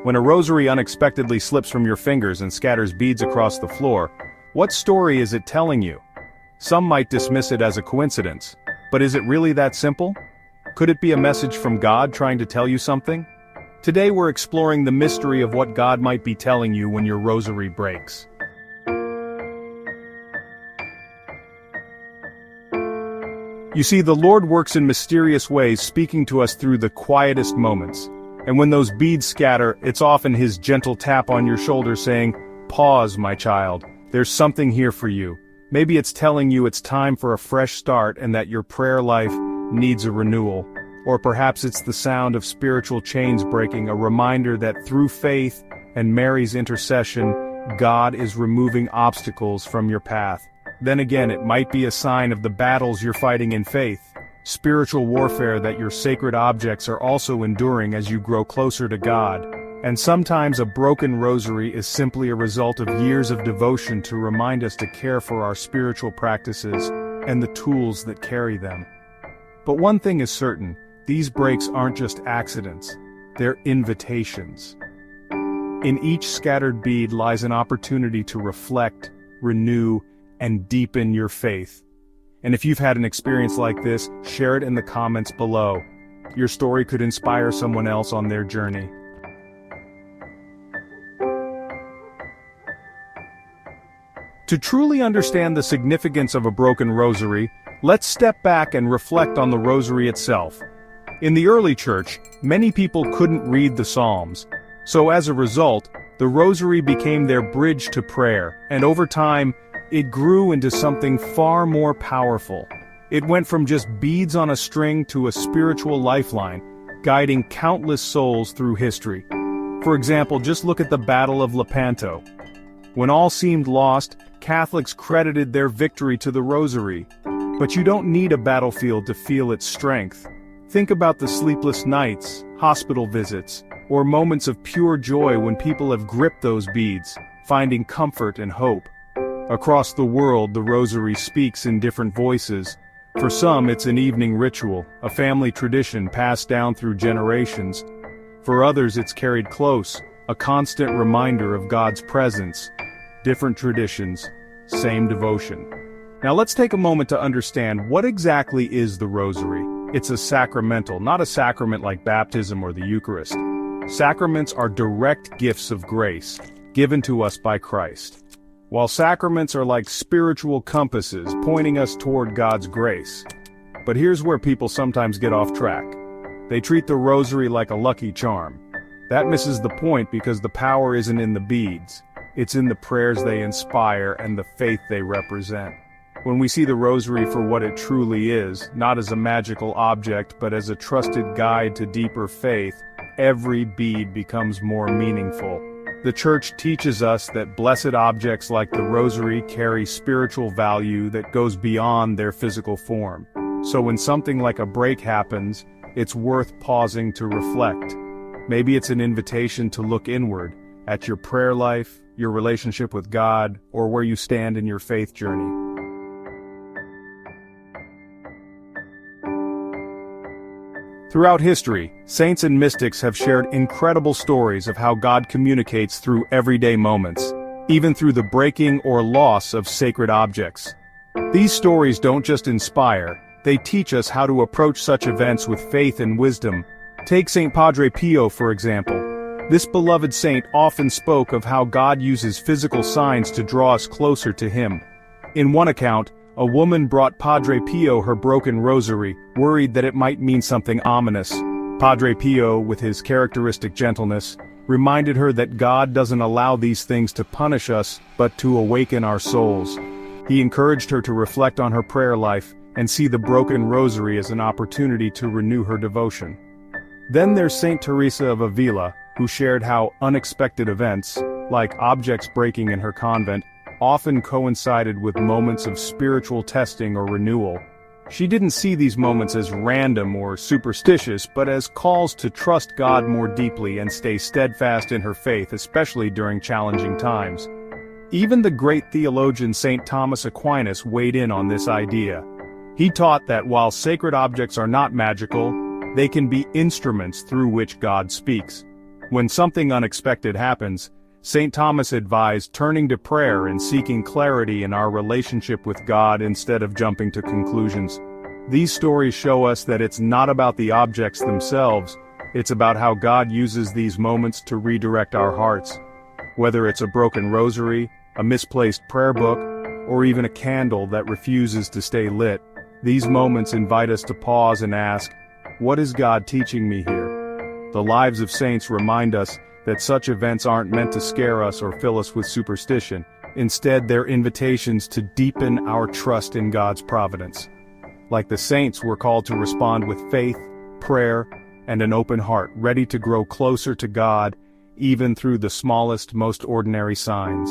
When a rosary unexpectedly slips from your fingers and scatters beads across the floor, what story is it telling you? Some might dismiss it as a coincidence, but is it really that simple? Could it be a message from God trying to tell you something? Today we're exploring the mystery of what God might be telling you when your rosary breaks. You see, the Lord works in mysterious ways, speaking to us through the quietest moments. And when those beads scatter, it's often His gentle tap on your shoulder saying, "Pause, my child. There's something here for you." Maybe it's telling you it's time for a fresh start and that your prayer life needs a renewal. Or perhaps it's the sound of spiritual chains breaking, a reminder that through faith and Mary's intercession, God is removing obstacles from your path. Then again, it might be a sign of the battles you're fighting in faith, spiritual warfare that your sacred objects are also enduring as you grow closer to God. And sometimes a broken rosary is simply a result of years of devotion to remind us to care for our spiritual practices and the tools that carry them. But one thing is certain, these breaks aren't just accidents, they're invitations. In each scattered bead lies an opportunity to reflect, renew, and deepen your faith. And if you've had an experience like this, share it in the comments below. Your story could inspire someone else on their journey. To truly understand the significance of a broken rosary, let's step back and reflect on the rosary itself. In the early church, many people couldn't read the Psalms. So as a result, the rosary became their bridge to prayer, and over time, it grew into something far more powerful. It went from just beads on a string to a spiritual lifeline, guiding countless souls through history. For example, just look at the Battle of Lepanto. When all seemed lost, Catholics credited their victory to the rosary. But you don't need a battlefield to feel its strength. Think about the sleepless nights, hospital visits, or moments of pure joy when people have gripped those beads, finding comfort and hope. Across the world, the rosary speaks in different voices. For some, it's an evening ritual, a family tradition passed down through generations. For others, it's carried close, a constant reminder of God's presence. Different traditions, same devotion. Now let's take a moment to understand what exactly is the rosary. It's a sacramental, not a sacrament like baptism or the Eucharist. Sacraments are direct gifts of grace, given to us by Christ. While sacraments are like spiritual compasses pointing us toward God's grace. But here's where people sometimes get off track. They treat the rosary like a lucky charm. That misses the point because the power isn't in the beads. It's in the prayers they inspire and the faith they represent. When we see the rosary for what it truly is, not as a magical object but as a trusted guide to deeper faith, every bead becomes more meaningful. The Church teaches us that blessed objects like the rosary carry spiritual value that goes beyond their physical form. So when something like a break happens, it's worth pausing to reflect. Maybe it's an invitation to look inward, at your prayer life, your relationship with God, or where you stand in your faith journey. Throughout history, saints and mystics have shared incredible stories of how God communicates through everyday moments, even through the breaking or loss of sacred objects. These stories don't just inspire, they teach us how to approach such events with faith and wisdom. Take Saint Padre Pio, for example. This beloved saint often spoke of how God uses physical signs to draw us closer to Him. In one account, a woman brought Padre Pio her broken rosary, worried that it might mean something ominous. Padre Pio, with his characteristic gentleness, reminded her that God doesn't allow these things to punish us, but to awaken our souls. He encouraged her to reflect on her prayer life and see the broken rosary as an opportunity to renew her devotion. Then there's Saint Teresa of Avila, who shared how unexpected events, like objects breaking in her convent, often coincided with moments of spiritual testing or renewal. She didn't see these moments as random or superstitious, but as calls to trust God more deeply and stay steadfast in her faith, especially during challenging times. Even the great theologian St. Thomas Aquinas weighed in on this idea. He taught that while sacred objects are not magical, they can be instruments through which God speaks. When something unexpected happens, St. Thomas advised turning to prayer and seeking clarity in our relationship with God instead of jumping to conclusions. These stories show us that it's not about the objects themselves, it's about how God uses these moments to redirect our hearts. Whether it's a broken rosary, a misplaced prayer book, or even a candle that refuses to stay lit, these moments invite us to pause and ask, what is God teaching me here? The lives of saints remind us that such events aren't meant to scare us or fill us with superstition. Instead, they're invitations to deepen our trust in God's providence. Like the saints, we're called to respond with faith, prayer, and an open heart, ready to grow closer to God, even through the smallest, most ordinary signs.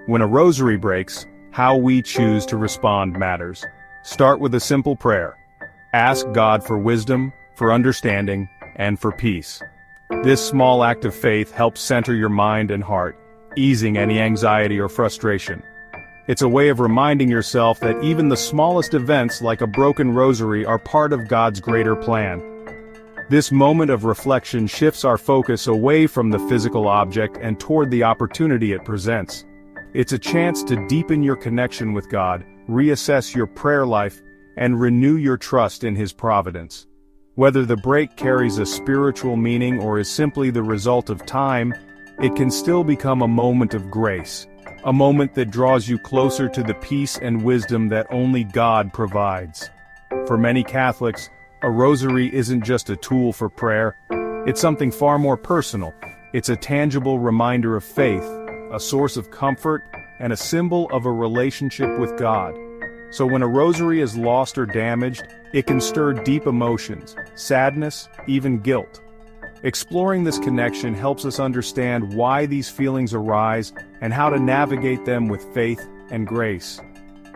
When a rosary breaks, how we choose to respond matters. Start with a simple prayer. Ask God for wisdom, for understanding, and for peace. This small act of faith helps center your mind and heart, easing any anxiety or frustration. It's a way of reminding yourself that even the smallest events like a broken rosary are part of God's greater plan. This moment of reflection shifts our focus away from the physical object and toward the opportunity it presents. It's a chance to deepen your connection with God, reassess your prayer life, and renew your trust in His providence. Whether the break carries a spiritual meaning or is simply the result of time, it can still become a moment of grace, a moment that draws you closer to the peace and wisdom that only God provides. For many Catholics, a rosary isn't just a tool for prayer, it's something far more personal. It's a tangible reminder of faith, a source of comfort, and a symbol of a relationship with God. So when a rosary is lost or damaged, it can stir deep emotions, sadness, even guilt. Exploring this connection helps us understand why these feelings arise and how to navigate them with faith and grace.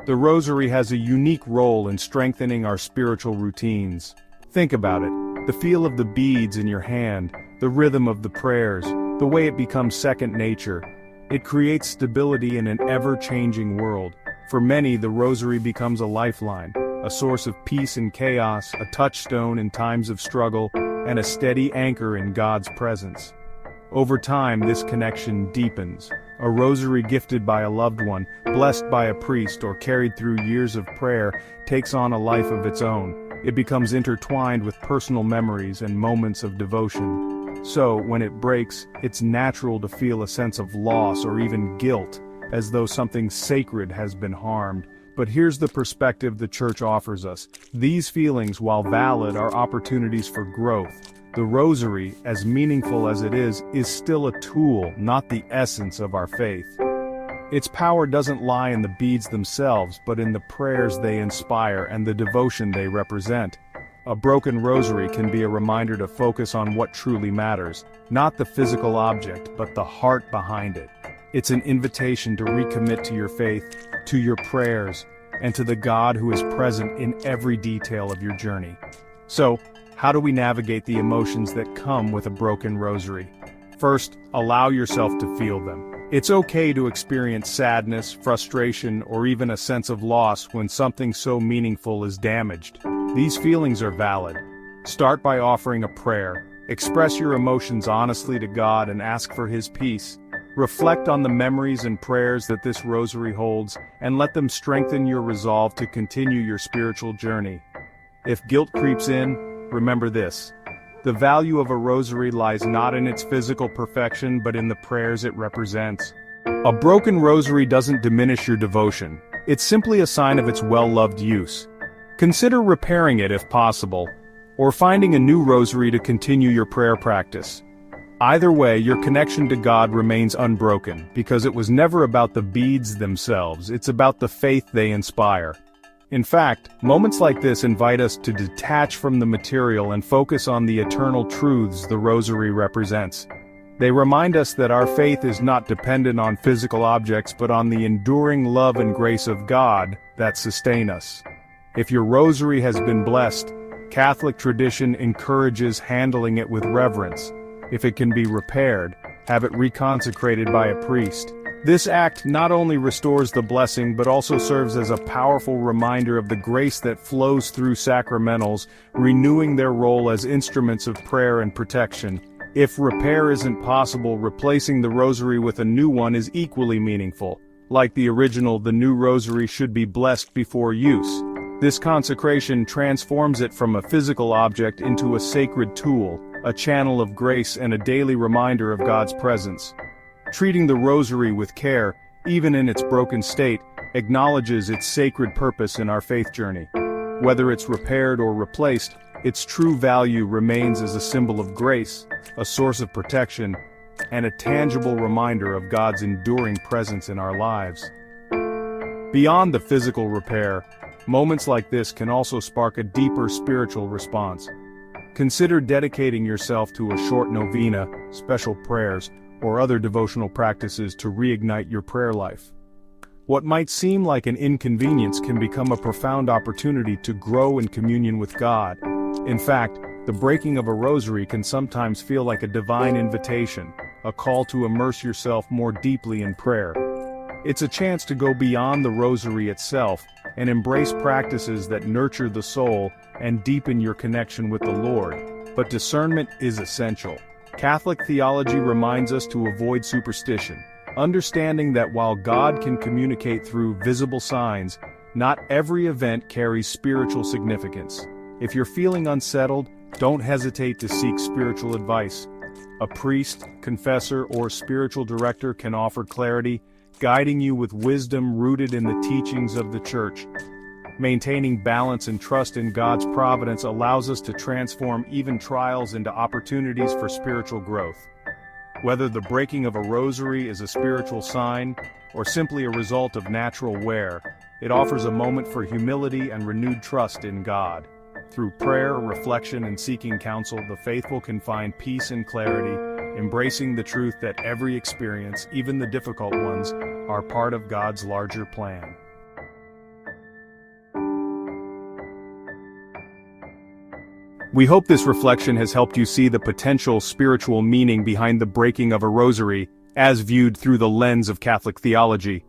The rosary has a unique role in strengthening our spiritual routines. Think about it, the feel of the beads in your hand, the rhythm of the prayers, the way it becomes second nature. It creates stability in an ever-changing world. For many, the rosary becomes a lifeline, a source of peace in chaos, a touchstone in times of struggle, and a steady anchor in God's presence. Over time, this connection deepens. A rosary gifted by a loved one, blessed by a priest, or carried through years of prayer, takes on a life of its own. It becomes intertwined with personal memories and moments of devotion. So, when it breaks, it's natural to feel a sense of loss or even guilt, as though something sacred has been harmed. But here's the perspective the Church offers us. These feelings, while valid, are opportunities for growth. The rosary, as meaningful as it is still a tool, not the essence of our faith. Its power doesn't lie in the beads themselves, but in the prayers they inspire and the devotion they represent. A broken rosary can be a reminder to focus on what truly matters, not the physical object, but the heart behind it. It's an invitation to recommit to your faith, to your prayers, and to the God who is present in every detail of your journey. So, how do we navigate the emotions that come with a broken rosary? First, allow yourself to feel them. It's okay to experience sadness, frustration, or even a sense of loss when something so meaningful is damaged. These feelings are valid. Start by offering a prayer. Express your emotions honestly to God and ask for His peace. Reflect on the memories and prayers that this rosary holds, and let them strengthen your resolve to continue your spiritual journey. If guilt creeps in, remember this. The value of a rosary lies not in its physical perfection but in the prayers it represents. A broken rosary doesn't diminish your devotion. It's simply a sign of its well-loved use. Consider repairing it if possible, or finding a new rosary to continue your prayer practice. Either way, your connection to God remains unbroken, because it was never about the beads themselves, it's about the faith they inspire. In fact, moments like this invite us to detach from the material and focus on the eternal truths the rosary represents. They remind us that our faith is not dependent on physical objects but on the enduring love and grace of God that sustain us. If your rosary has been blessed, Catholic tradition encourages handling it with reverence. If it can be repaired, have it reconsecrated by a priest. This act not only restores the blessing but also serves as a powerful reminder of the grace that flows through sacramentals, renewing their role as instruments of prayer and protection. If repair isn't possible, replacing the rosary with a new one is equally meaningful. Like the original, the new rosary should be blessed before use. This consecration transforms it from a physical object into a sacred tool, a channel of grace and a daily reminder of God's presence. Treating the rosary with care, even in its broken state, acknowledges its sacred purpose in our faith journey. Whether it's repaired or replaced, its true value remains as a symbol of grace, a source of protection, and a tangible reminder of God's enduring presence in our lives. Beyond the physical repair, moments like this can also spark a deeper spiritual response. Consider dedicating yourself to a short novena, special prayers, or other devotional practices to reignite your prayer life. What might seem like an inconvenience can become a profound opportunity to grow in communion with God. In fact, the breaking of a rosary can sometimes feel like a divine invitation, a call to immerse yourself more deeply in prayer. It's a chance to go beyond the rosary itself and embrace practices that nurture the soul and deepen your connection with the Lord. But discernment is essential. Catholic theology reminds us to avoid superstition, understanding that while God can communicate through visible signs, not every event carries spiritual significance. If you're feeling unsettled, don't hesitate to seek spiritual advice. A priest, confessor, or spiritual director can offer clarity, guiding you with wisdom rooted in the teachings of the Church. Maintaining balance and trust in God's providence allows us to transform even trials into opportunities for spiritual growth. Whether the breaking of a rosary is a spiritual sign, or simply a result of natural wear, it offers a moment for humility and renewed trust in God. Through prayer, reflection, and seeking counsel, the faithful can find peace and clarity, embracing the truth that every experience, even the difficult ones, are part of God's larger plan. We hope this reflection has helped you see the potential spiritual meaning behind the breaking of a rosary, as viewed through the lens of Catholic theology.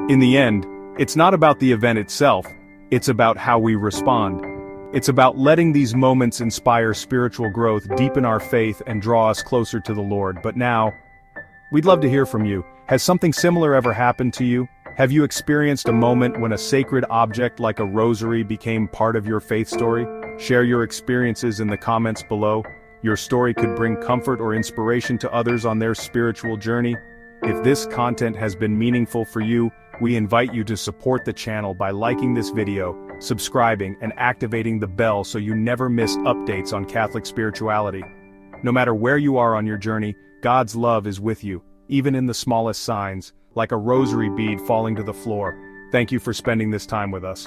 In the end, it's not about the event itself, it's about how we respond. It's about letting these moments inspire spiritual growth, deepen our faith, and draw us closer to the Lord. But now, we'd love to hear from you. Has something similar ever happened to you? Have you experienced a moment when a sacred object like a rosary became part of your faith story? Share your experiences in the comments below. Your story could bring comfort or inspiration to others on their spiritual journey. If this content has been meaningful for you, we invite you to support the channel by liking this video, subscribing, and activating the bell so you never miss updates on Catholic spirituality. No matter where you are on your journey, God's love is with you, even in the smallest signs, like a rosary bead falling to the floor. Thank you for spending this time with us.